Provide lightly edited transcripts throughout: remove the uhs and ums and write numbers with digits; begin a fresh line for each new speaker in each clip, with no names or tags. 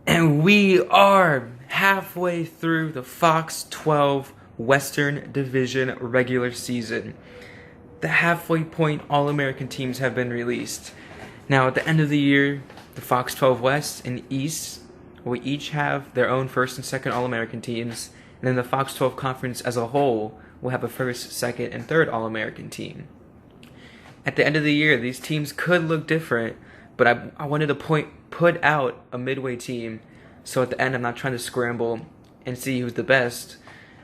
And we are halfway through the Fox 12 Western Division regular season. The halfway point All-American teams have been released. Now, at the end of the year, the Fox 12 West and East will each have their own first and second All-American teams, and then the Fox 12 Conference as a whole will have a first, second, and third All-American team. At the end of the year, these teams could look different, but I wanted to put out a midway team, so at the end I'm not trying to scramble and see who's the best,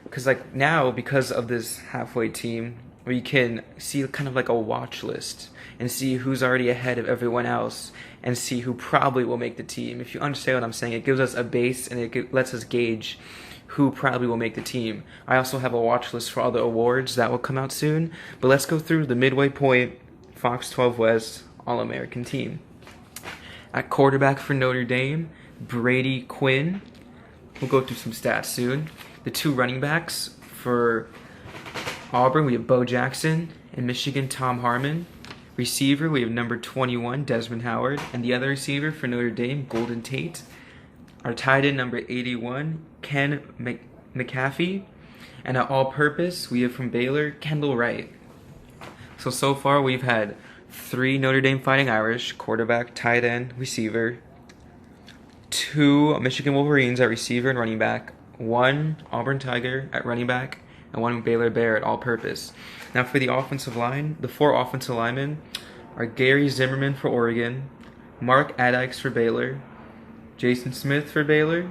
because now, because of this halfway team, we can see kind of like a watch list and see who's already ahead of everyone else and see who probably will make the team. If you understand what I'm saying, it gives us a base and it lets us gauge who probably will make the team. I also have a watch list for all the awards that will come out soon, but let's go through the midway point Fox 12 West All-American team. At quarterback for Notre Dame, Brady Quinn. We'll go through some stats soon. The two running backs for Auburn, we have Bo Jackson, and Michigan, Tom Harmon. Receiver, we have number 21, Desmond Howard, and the other receiver for Notre Dame, Golden Tate. Our tight end, number 81, Ken McAfee. And at all-purpose, we have from Baylor, Kendall Wright. So far we've had 3 Notre Dame Fighting Irish, quarterback, tight end, receiver, 2 Michigan Wolverines at receiver and running back, 1 Auburn Tiger at running back, and 1 Baylor Bear at all-purpose. Now for the offensive line, the 4 offensive linemen are Gary Zimmerman for Oregon, Mark Adikes for Baylor, Jason Smith for Baylor,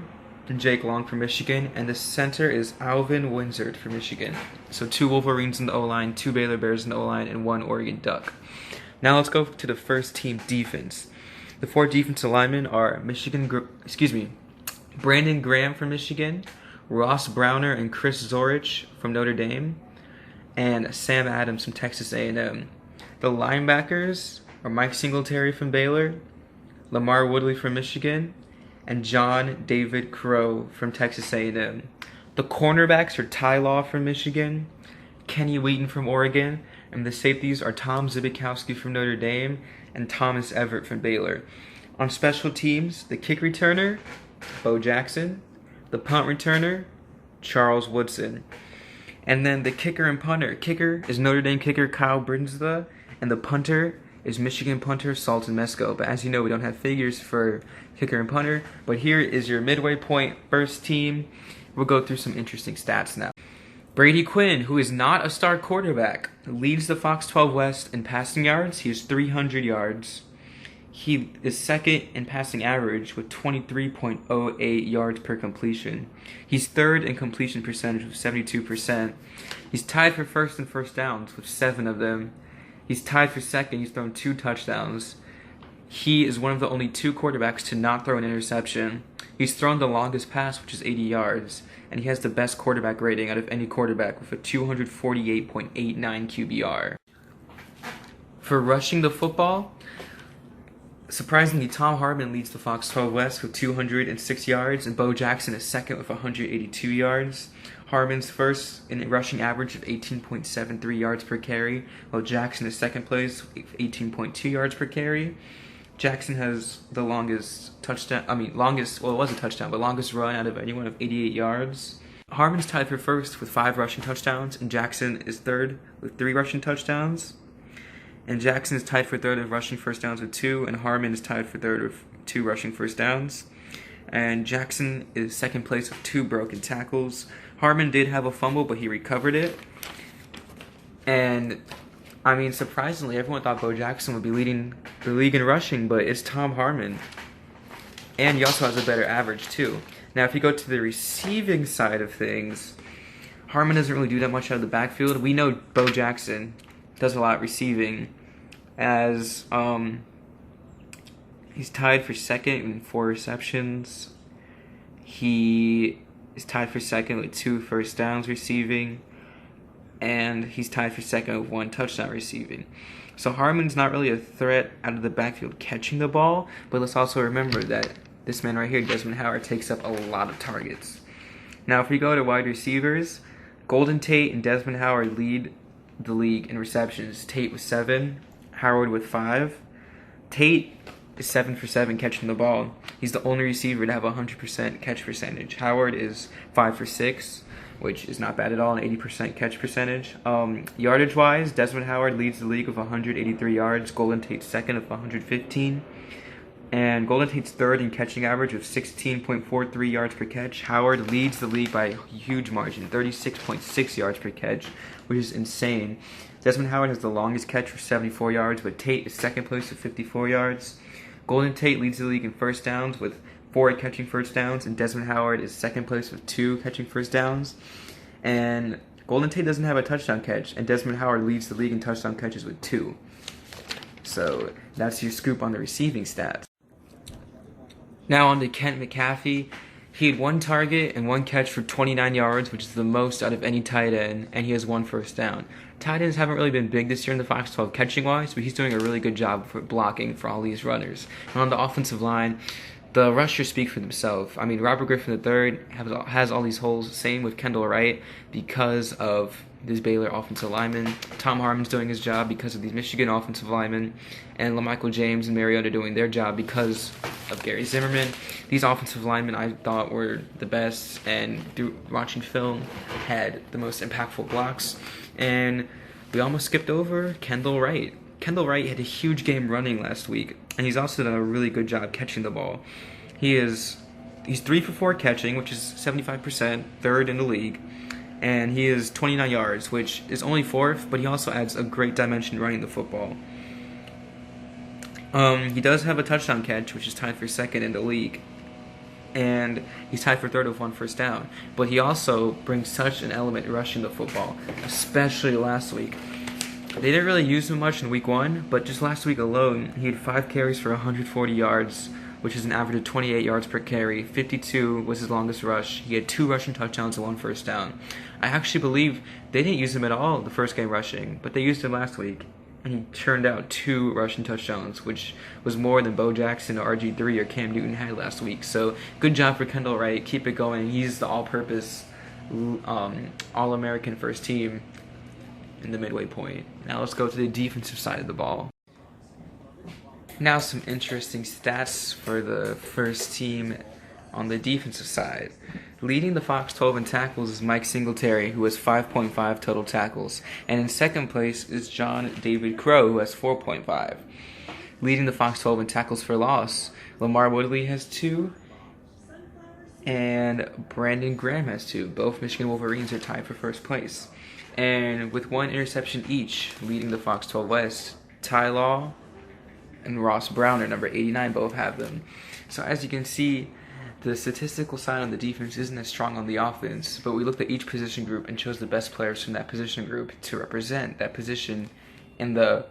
and Jake Long for Michigan, and the center is Alvin Wizard for Michigan. So 2 Wolverines in the O-line, 2 Baylor Bears in the O-line, and 1 Oregon Duck. Now let's go to the first team defense. The 4 defensive linemen are Brandon Graham from Michigan, Ross Browner and Chris Zorich from Notre Dame, and Sam Adams from Texas A&M. The linebackers are Mike Singletary from Baylor, Lamar Woodley from Michigan, and John David Crow from Texas A&M. The cornerbacks are Ty Law from Michigan, Kenny Wheaton from Oregon, and the safeties are Tom Zbikowski from Notre Dame and Thomas Everett from Baylor. On special teams, the kick returner, Bo Jackson, the punt returner, Charles Woodson. And then the kicker and punter. Kicker is Notre Dame kicker Kyle Brinsla, and the punter is Michigan punter Sultan Mesko. But as you know, we don't have figures for kicker and punter. But here is your midway point first team. We'll go through some interesting stats now. Brady Quinn, who is not a star quarterback, leads the Fox 12 West in passing yards. He has 300 yards. He is second in passing average with 23.08 yards per completion. He's third in completion percentage with 72%. He's tied for first in first downs with 7 of them. He's tied for second. He's thrown 2 touchdowns. He is one of the only 2 quarterbacks to not throw an interception. He's thrown the longest pass, which is 80 yards, and he has the best quarterback rating out of any quarterback with a 248.89 QBR. For rushing the football, surprisingly, Tom Harmon leads the Fox 12 West with 206 yards, and Bo Jackson is second with 182 yards. Harmon's first in a rushing average of 18.73 yards per carry, while Jackson is second place with 18.2 yards per carry. Jackson has the longest run out of anyone of 88 yards. Harmon's tied for first with 5 rushing touchdowns, and Jackson is third with 3 rushing touchdowns. And Jackson is tied for third of rushing first downs with 2, and Harmon is tied for third with 2 rushing first downs. And Jackson is second place with 2 broken tackles. Harmon did have a fumble, but he recovered it. And, surprisingly, everyone thought Bo Jackson would be leading the league in rushing, but it's Tom Harmon. And he also has a better average, too. Now, if you go to the receiving side of things, Harmon doesn't really do that much out of the backfield. We know Bo Jackson does a lot receiving, as he's tied for second in 4 receptions. He is tied for second with 2 first downs receiving, and he's tied for second with 1 touchdown receiving. So Harmon's not really a threat out of the backfield catching the ball, but let's also remember that this man right here, Desmond Howard, takes up a lot of targets. Now, if we go to wide receivers, Golden Tate and Desmond Howard lead the league in receptions. Tate with 7, Howard with 5. Tate is 7 for 7 catching the ball. He's the only receiver to have a 100% catch percentage. Howard is 5 for 6, which is not bad at all, an 80% catch percentage. Yardage-wise, Desmond Howard leads the league with 183 yards. Golden Tate's second with 115. And Golden Tate's third in catching average of 16.43 yards per catch. Howard leads the league by a huge margin, 36.6 yards per catch, which is insane. Desmond Howard has the longest catch for 74 yards, but Tate is second place with 54 yards. Golden Tate leads the league in first downs with 4 catching first downs, and Desmond Howard is second place with 2 catching first downs. And Golden Tate doesn't have a touchdown catch, and Desmond Howard leads the league in touchdown catches with 2. So that's your scoop on the receiving stats. Now on to Kent McCaffrey. He had 1 target and 1 catch for 29 yards, which is the most out of any tight end, and he has 1 first down. Tight ends haven't really been big this year in the Fox 12 catching-wise, but he's doing a really good job for blocking for all these runners. And on the offensive line, the rushers speak for themselves. I mean, Robert Griffin III has all these holes, same with Kendall Wright, because of this Baylor offensive lineman. Tom Harmon's doing his job because of these Michigan offensive linemen, and LaMichael James and Mariota doing their job because of Gary Zimmerman. These offensive linemen I thought were the best, and through watching film had the most impactful blocks. And we almost skipped over Kendall Wright. Kendall Wright had a huge game running last week, and he's also done a really good job catching the ball. He's 3 for 4 catching, which is 75%, third in the league. And he is 29 yards, which is only 4th, but he also adds a great dimension running the football. He does have a touchdown catch, which is tied for 2nd in the league. And he's tied for 3rd with 1 first down. But he also brings such an element rushing the football, especially last week. They didn't really use him much in week 1, but just last week alone, he had 5 carries for 140 yards, which is an average of 28 yards per carry. 52 was his longest rush. He had 2 rushing touchdowns and 1 first down. I actually believe they didn't use him at all the first game rushing, but they used him last week, and he churned out 2 rushing touchdowns, which was more than Bo Jackson or RG3 or Cam Newton had last week. So good job for Kendall Wright. Keep it going. He's the all-purpose All-American first team in the midway point. Now let's go to the defensive side of the ball. Now some interesting stats for the first team on the defensive side. Leading the Fox 12 in tackles is Mike Singletary, who has 5.5 total tackles. And in second place is John David Crow, who has 4.5. Leading the Fox 12 in tackles for loss, Lamar Woodley has 2. And Brandon Graham has 2. Both Michigan Wolverines are tied for first place. And with 1 interception each, leading the Fox 12 West, Ty Law and Ross Browner, number 89, both have them. So as you can see, the statistical side on the defense isn't as strong on the offense, but we looked at each position group and chose the best players from that position group to represent that position in the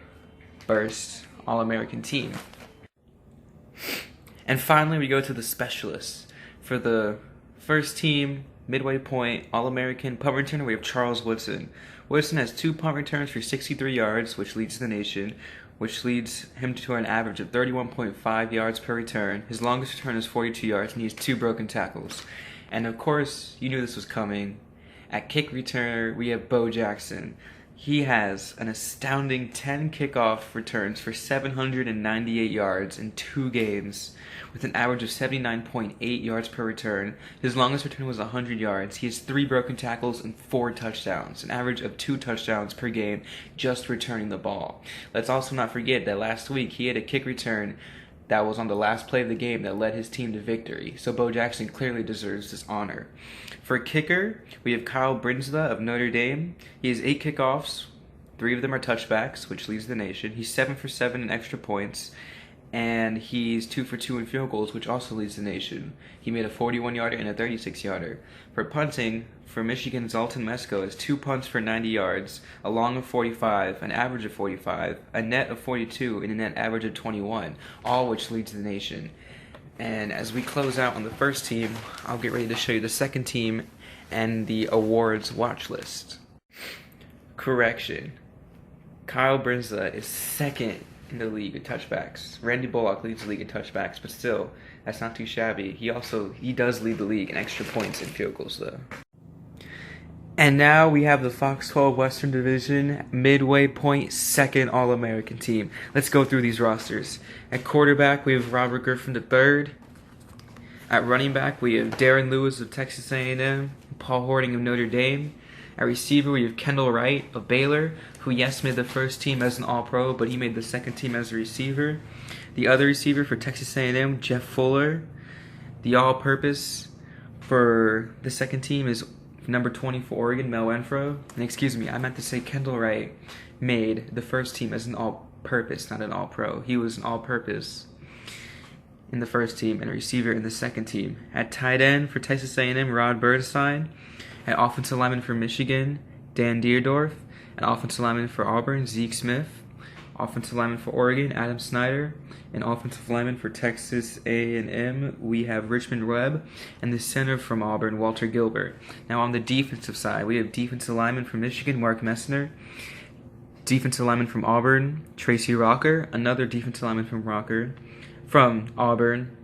first All-American team. And finally, we go to the specialists. For the first team, midway point, All-American punt returner, we have Charles Woodson. Woodson has 2 punt returns for 63 yards, which leads the nation, which leads him to an average of 31.5 yards per return. His longest return is 42 yards, and he has 2 broken tackles. And of course, you knew this was coming. At kick returner, we have Bo Jackson. He has an astounding 10 kickoff returns for 798 yards in 2 games, with an average of 79.8 yards per return. His longest return was 100 yards. He has 3 broken tackles and 4 touchdowns, an average of 2 touchdowns per game just returning the ball. Let's also not forget that last week he had a kick return that was on the last play of the game that led his team to victory. So Bo Jackson clearly deserves this honor. For kicker, we have Kyle Brinsla of Notre Dame. He has 8 kickoffs. 3 of them are touchbacks, which leads the nation. He's 7 for 7 in extra points. And he's 2 for 2 in field goals, which also leads the nation. He made a 41-yarder and a 36-yarder. For punting, for Michigan, Zoltan Mesko has 2 punts for 90 yards, a long of 45, an average of 45, a net of 42, and a net average of 21, all which leads the nation. And as we close out on the first team, I'll get ready to show you the second team and the awards watch list. Correction. Kyle Brinsla is second in the league in touchbacks. Randy Bullock leads the league in touchbacks, but still, that's not too shabby. He does lead the league in extra points and field goals, though. And now we have the Fox 12 Western Division midway point second All-American team. Let's go through these rosters. At quarterback, we have Robert Griffin III. At running back, we have Darren Lewis of Texas A&M, Paul Hornung of Notre Dame. At receiver, we have Kendall Wright of Baylor, who yes made the first team as an All-Pro, but he made the second team as a receiver. The other receiver for Texas A&M, Jeff Fuller. The all-purpose for the second team is number 20 for Oregon, Mel Renfro. And excuse me, I meant to say Kendall Wright made the first team as an all-purpose, not an all-pro. He was an all-purpose in the first team and a receiver in the second team. At tight end for Texas A&M, Rod Bernstein. At offensive lineman for Michigan, Dan Deerdorf. At offensive lineman for Auburn, Zeke Smith. Offensive lineman for Oregon, Adam Snyder. And offensive lineman for Texas A&M, we have Richmond Webb. And the center from Auburn, Walter Gilbert. Now on the defensive side, we have defensive lineman from Michigan, Mark Messner. Defensive lineman from Auburn, Tracy Rocker. Another defensive lineman from Auburn,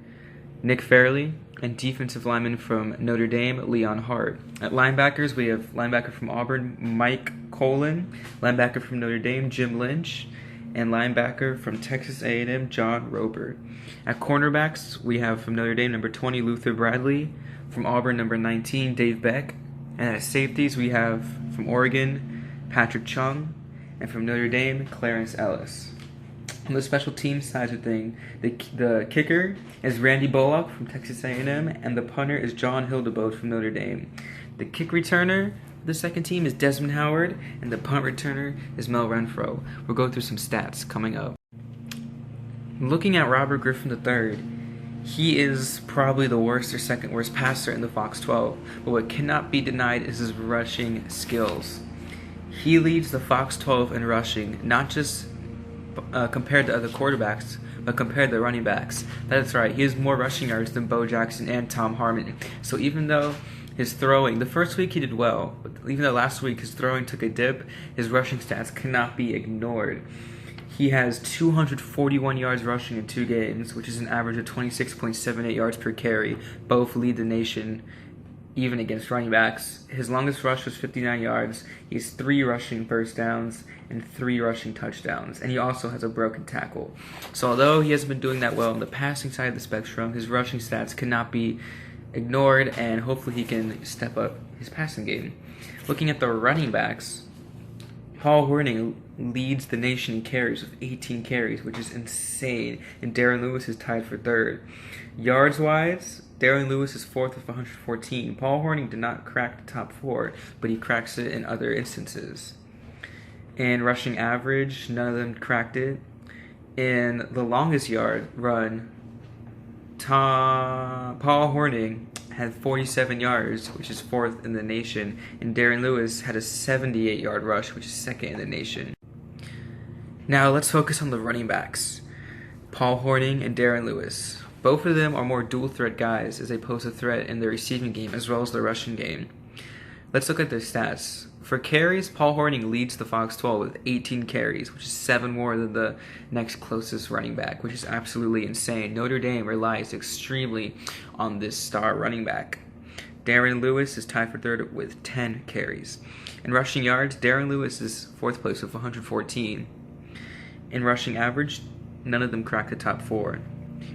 Nick Fairley. And defensive lineman from Notre Dame, Leon Hart. At linebackers, we have linebacker from Auburn, Mike Colin. Linebacker from Notre Dame, Jim Lynch. And linebacker from Texas A&M, John Roper. At cornerbacks, we have from Notre Dame, number 20, Luther Bradley. From Auburn, number 19, Dave Beck. And at safeties, we have from Oregon, Patrick Chung. And from Notre Dame, Clarence Ellis. On the special team side of thing, the kicker is Randy Bullock from Texas A&M, and the punter is John Hildebold from Notre Dame. The kick returner, the second team, is Desmond Howard, and the punt returner is Mel Renfro. We'll go through some stats coming up. Looking at Robert Griffin III, he is probably the worst or second worst passer in the Fox 12, but what cannot be denied is his rushing skills. He leads the Fox 12 in rushing, not just compared to other quarterbacks, but compared to running backs. That's right, he has more rushing yards than Bo Jackson and Tom Harmon. So even though his throwing, the first week he did well, but even though last week his throwing took a dip, his rushing stats cannot be ignored. He has 241 yards rushing in 2 games, which is an average of 26.78 yards per carry. Both lead the nation, even against running backs. His longest rush was 59 yards. He has 3 rushing first downs and 3 rushing touchdowns. And he also has a broken tackle. So although he hasn't been doing that well on the passing side of the spectrum, his rushing stats cannot be ignored, and hopefully he can step up his passing game. Looking at the running backs, Paul Hornung leads the nation in carries with 18 carries, which is insane, and Darren Lewis is tied for third. Yards-wise, Darren Lewis is fourth with 114. Paul Hornung did not crack the top 4, but he cracks it in other instances. In rushing average, none of them cracked it. In the longest yard run, Paul Hornung had 47 yards, which is 4th in the nation, and Darren Lewis had a 78-yard rush, which is 2nd in the nation. Now let's focus on the running backs, Paul Hornung and Darren Lewis. Both of them are more dual-threat guys as they pose a threat in the receiving game as well as the rushing game. Let's look at their stats. For carries, Paul Hornung leads the Fox 12 with 18 carries, which is 7 more than the next closest running back, which is absolutely insane. Notre Dame relies extremely on this star running back. Darren Lewis is tied for third with 10 carries. In rushing yards, Darren Lewis is 4th place with 114. In rushing average, none of them cracked the top 4.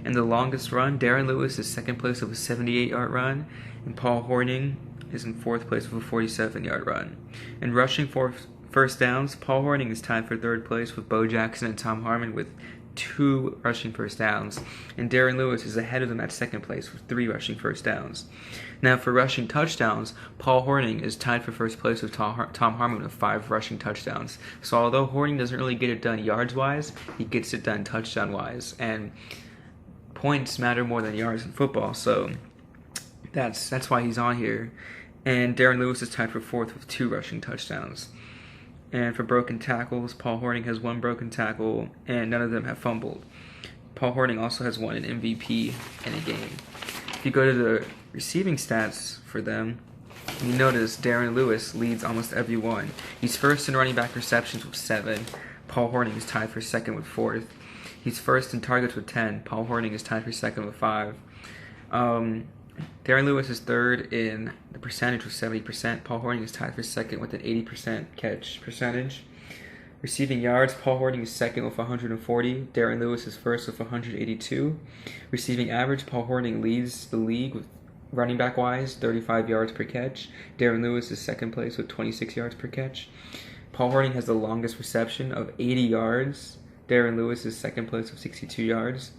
In the longest run, Darren Lewis is 2nd place with a 78-yard run, and Paul Hornung is in 4th place with a 47-yard run. In rushing for first downs, Paul Hornung is tied for 3rd place with Bo Jackson and Tom Harmon with 2 rushing first downs, and Darren Lewis is ahead of them at 2nd place with 3 rushing first downs. Now for rushing touchdowns, Paul Hornung is tied for 1st place with Tom Harmon with 5 rushing touchdowns. So although Hornung doesn't really get it done yards-wise, he gets it done touchdown-wise, and points matter more than yards in football, so that's why he's on here. And Darren Lewis is tied for 4th with 2 rushing touchdowns. And for broken tackles, Paul Hornung has 1 broken tackle, and none of them have fumbled. Paul Hornung also has won an MVP in a game. If you go to the receiving stats for them, you notice Darren Lewis leads almost every one. He's first in running back receptions with 7. Paul Hornung is tied for 2nd with 4th. He's first in targets with 10. Paul Hornung is tied for 2nd with 5. Darren Lewis is third in the percentage with 70%. Paul Hornung is tied for second with an 80% catch percentage. Receiving yards, Paul Hornung is second with 140. Darren Lewis is first with 182. Receiving average, Paul Hornung leads the league with running back wise, 35 yards per catch. Darren Lewis is second place with 26 yards per catch. Paul Hornung has the longest reception of 80 yards. Darren Lewis is second place with 62 yards.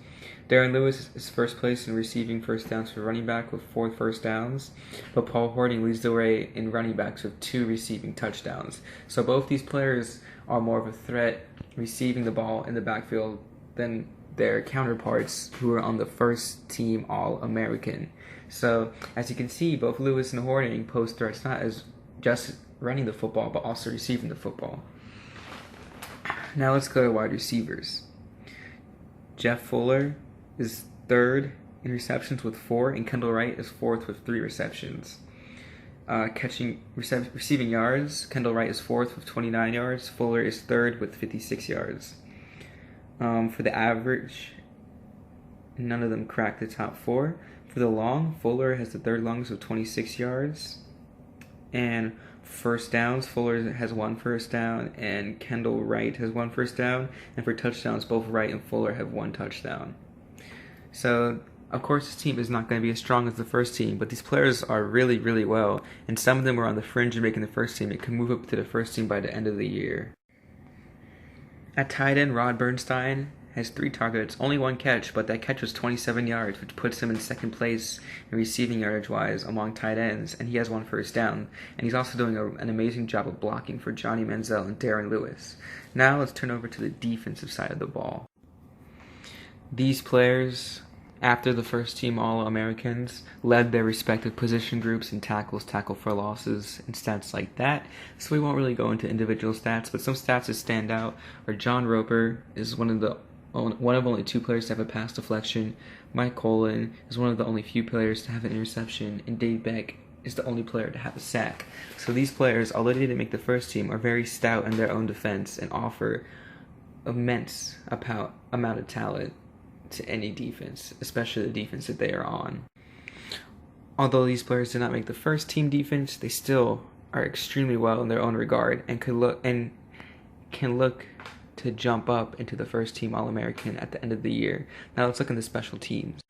Darren Lewis is first place in receiving first downs for running back with 4 first downs, but Paul Hornung leads the way in running backs with 2 receiving touchdowns. So both these players are more of a threat receiving the ball in the backfield than their counterparts who are on the first team All-American. So as you can see, both Lewis and Hornung pose threats not as just running the football, but also receiving the football. Now let's go to wide receivers. Jeff Fuller is third in receptions with 4, and Kendall Wright is fourth with 3 receptions. Receiving yards, Kendall Wright is fourth with 29 yards. Fuller is third with 56 yards. For the average, none of them cracked the top 4. For the long, Fuller has the third longest with 26 yards. And first downs, Fuller has 1 first down, and Kendall Wright has 1 first down. And for touchdowns, both Wright and Fuller have 1 touchdown. So, of course, this team is not going to be as strong as the first team, but these players are really, really well, and some of them are on the fringe of making the first team. It can move up to the first team by the end of the year. At tight end, Rod Bernstein has 3 targets, only 1 catch, but that catch was 27 yards, which puts him in second place in receiving yardage-wise among tight ends, and he has 1 first down. And he's also doing an amazing job of blocking for Johnny Manziel and Darren Lewis. Now let's turn over to the defensive side of the ball. These players, after the first team All-Americans, led their respective position groups in tackles, tackle for losses, and stats like that. So we won't really go into individual stats, but some stats that stand out are John Roper is one of only 2 players to have a pass deflection. Mike Colon is one of the only few players to have an interception, and Dave Beck is the only player to have a sack. So these players, although they didn't make the first team, are very stout in their own defense and offer immense amount of talent to any defense, especially the defense that they are on. Although these players did not make the first team defense, they still are extremely well in their own regard and can look to jump up into the first team All-American at the end of the year. Now let's look at the special teams.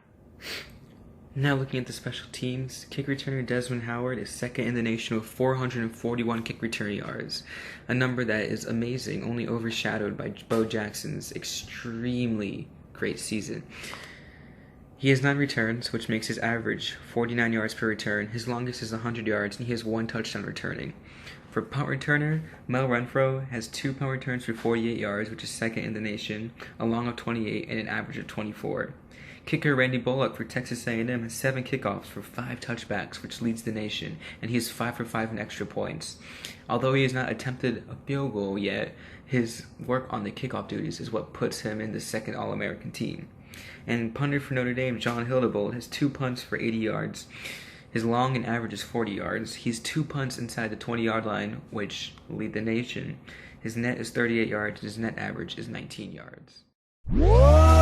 Now looking at the special teams, kick returner Desmond Howard is second in the nation with 441 kick return yards, a number that is amazing, only overshadowed by Bo Jackson's extremely great season. He has 9 returns, which makes his average 49 yards per return. His longest is 100 yards, and he has 1 touchdown returning. For punt returner, Mel Renfro has 2 punt returns for 48 yards, which is second in the nation, a long of 28 and an average of 24. Kicker Randy Bullock for Texas A&M has 7 kickoffs for 5 touchbacks, which leads the nation, and he is 5 for 5 in extra points. Although he has not attempted a field goal yet, his work on the kickoff duties is what puts him in the second All-American team. And punter for Notre Dame, John Hildebold, has 2 punts for 80 yards. His long and average is 40 yards. He's 2 punts inside the 20-yard line, which lead the nation. His net is 38 yards. His net average is 19 yards. Whoa!